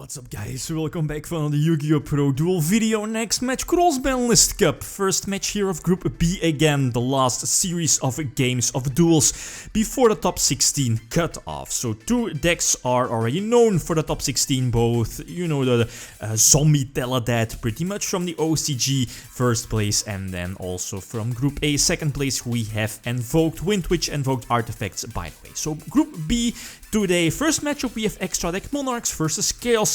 What's up guys, welcome back for another YgoPro duel video. Next match, Cross-Banlist Cup. First match here of Group B again, the last series of games of duels before the top 16 cut-off. So two decks are already known for the top 16, both, you know, the Zombie Teledat pretty much from the OCG first place, and then also from Group A second place we have Invoked Wind, which invoked artifacts by the way. So Group B today, first matchup we have extra deck Monarchs versus Chaos.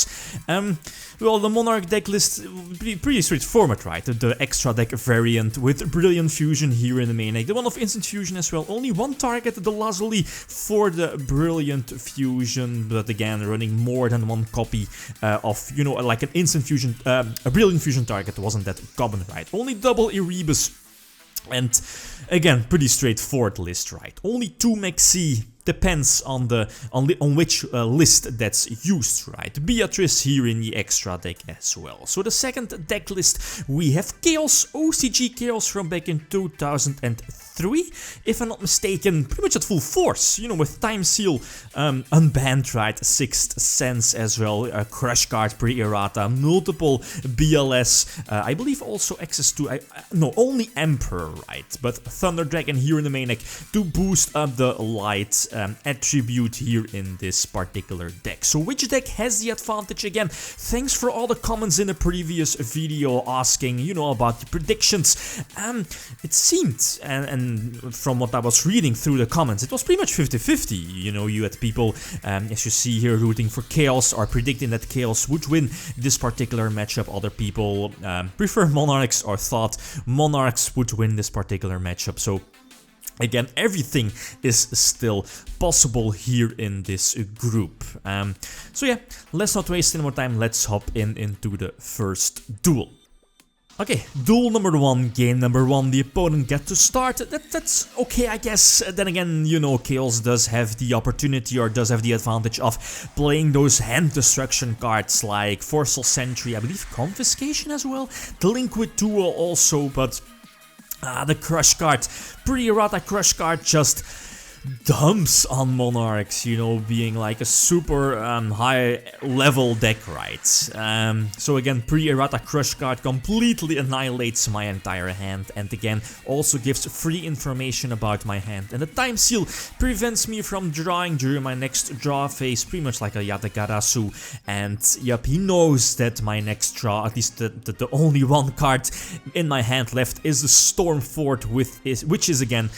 Well, the Monarch deck list pretty straightforward, right? The extra deck variant with Brilliant Fusion here in the main deck, the one of Instant Fusion as well. Only one target, the Lazuli, for the Brilliant Fusion, but again running more than one copy of, you know, like an Instant Fusion, a Brilliant Fusion target wasn't that common, right? Only double Erebus, and again pretty straightforward list, right? Only two Maxi. Depends on which list that's used, right? Beatrice here in the extra deck as well. So the second deck list we have Chaos, OCG Chaos from back in 2003, if I'm not mistaken, pretty much at full force, you know, with Time Seal, unbanned, right? Sixth Sense as well, Crush Card pre-errata, multiple BLS, I believe also access to, no, only Emperor, right? But Thunder Dragon here in the main deck to boost up the light attribute here in this particular deck. So which deck has the advantage again? Thanks for all the comments in the previous video asking, you know, about the predictions. It seemed, and from what I was reading through the comments, it was pretty much 50-50. You know, you had people, as you see here, rooting for Chaos or predicting that Chaos would win this particular matchup. Other people prefer Monarchs or thought Monarchs would win this particular matchup. So again, everything is still possible here in this group. So yeah, let's not waste any more time, let's hop into the first duel. Okay, duel number one, game number one, the opponent gets to start. That's okay, I guess. Then again, you know, Chaos does have the opportunity or does have the advantage of playing those hand destruction cards like Forceful Sentry, I believe Confiscation as well, the Liquid Duel also, but the Crush card, pre-errata Crush card just dumps on Monarchs, you know, being like a super high level deck, right? So again, pre-errata Crush card completely annihilates my entire hand, and again also gives free information about my hand. And the Time Seal prevents me from drawing during my next draw phase, pretty much like a Yatagarasu. And yep, he knows that my next draw, at least the only one card in my hand left, is the Storm Fort, which is again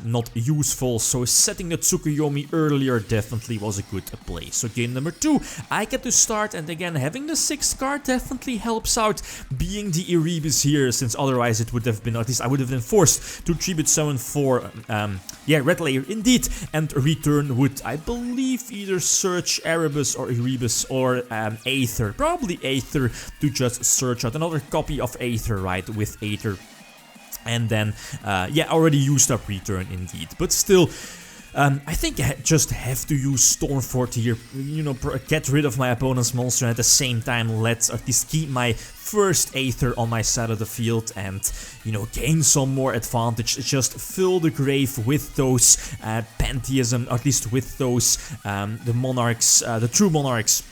not useful. So setting the Tsukuyomi earlier definitely was a good play. So game number two, I get to start, and again having the 6th card definitely helps out, being the Erebus here, since otherwise it would have been, at least I would have been forced to tribute summon for, yeah, Red Layer indeed, and return would, I believe, either search Erebus or Erebus or Aether, probably Aether, to just search out another copy of Aether, right, with Aether. And then, yeah, already used up return indeed, but still, I think I just have to use Stormfort here, you know, get rid of my opponent's monster, and at the same time let at least keep my first Aether on my side of the field and, you know, gain some more advantage. Just fill the grave with those Pantheism, at least with those, the Monarchs, the true Monarchs,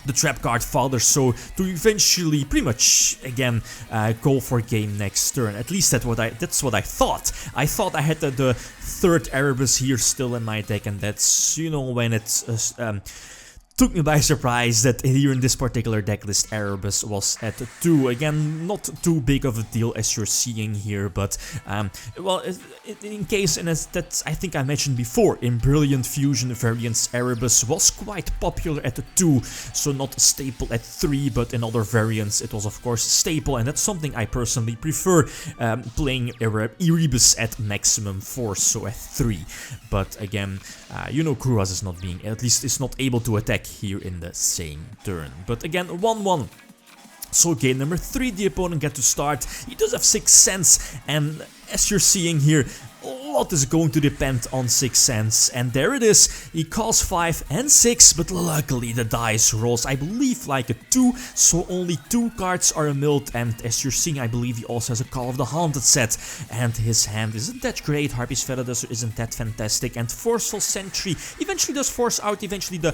the trap card Father, so to eventually pretty much again go for game next turn. At least that's what I thought. I thought I had the third Erebus here still in my deck, and that's, you know, when it's took me by surprise that here in this particular deck list Erebus was at 2. Again, not too big of a deal as you're seeing here, but well, in case, and as that I think I mentioned before, in Brilliant Fusion variants Erebus was quite popular at 2, so not staple at 3, but in other variants it was of course staple, and that's something I personally prefer, playing Erebus at maximum force, so at 3. But again, you know, Kuras is not being, at least is not able to attack here in the same turn. But again, 1-1. So game number 3, the opponent gets to start. He does have 6th Sense, and as you're seeing here, lot is going to depend on 6 cents. And there it is, he calls 5 and 6, but luckily the dice rolls, I believe, like a 2, so only 2 cards are milled. And as you're seeing, I believe he also has a Call of the Haunted set, and his hand isn't that great. Harpy's Feather Duster isn't that fantastic, and Forceful Sentry eventually does force out eventually the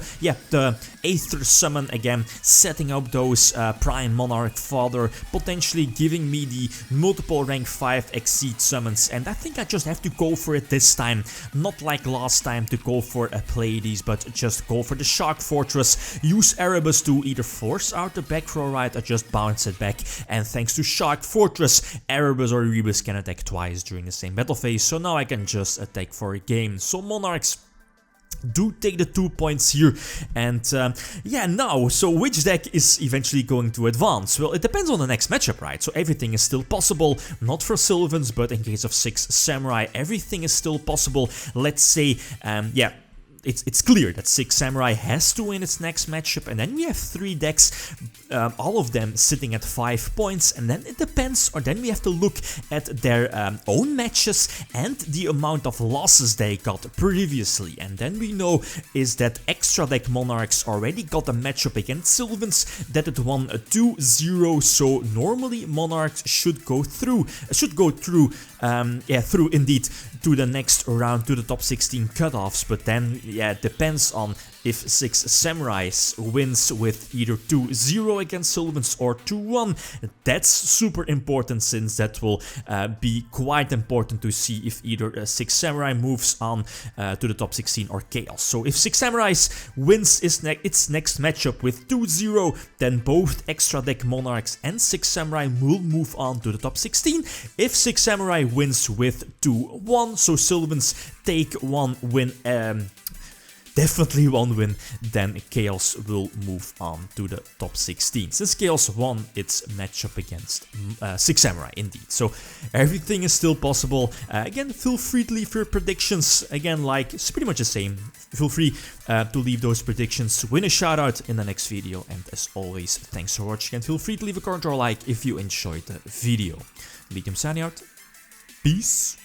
Aether Summon again, setting up those Prime Monarch Father, potentially giving me the multiple rank 5 Exceed summons. And I think I just have to go for it this time, not like last time to go for a Pleiades, but just go for the Shark Fortress, use Erebus to either force out the back row right or just bounce it back, and thanks to Shark Fortress, Erebus or Rebus can attack twice during the same battle phase, so now I can just attack for a game. So Monarchs do take the 2 points here, and yeah, now, so which deck is eventually going to advance? Well, it depends on the next matchup, right? So everything is still possible, not for Sylvans, but in case of 6 Samurai, everything is still possible. Let's say, yeah, it's clear that 6 Samurai has to win its next matchup, and then we have 3 decks, all of them sitting at 5 points, and then it depends, or then we have to look at their own matches and the amount of losses they got previously. And then we know is that Extra Deck Monarchs already got a matchup against Sylvans that it won a 2-0, so normally Monarchs should go through, through indeed to the next round, to the top 16 cutoffs, but then yeah, it depends on if 6 Samurais wins with either 2-0 against Sylvans or 2-1. That's super important, since that will be quite important to see if either 6 Samurai moves on to the top 16 or Chaos. So if 6 Samurais wins its next matchup with 2-0, then both Extra Deck Monarchs and 6 Samurai will move on to the top 16. If 6 Samurai wins with 2-1, so Sylvans take 1 win, definitely 1 win, then Chaos will move on to the top 16, since Chaos won its matchup against 6 Samurai indeed. So everything is still possible. Again, feel free to leave your predictions. Again, like, it's pretty much the same. Feel free to leave those predictions, win a shout out in the next video, and as always, thanks for watching, and feel free to leave a comment or like if you enjoyed the video. Lithium signing out. Peace.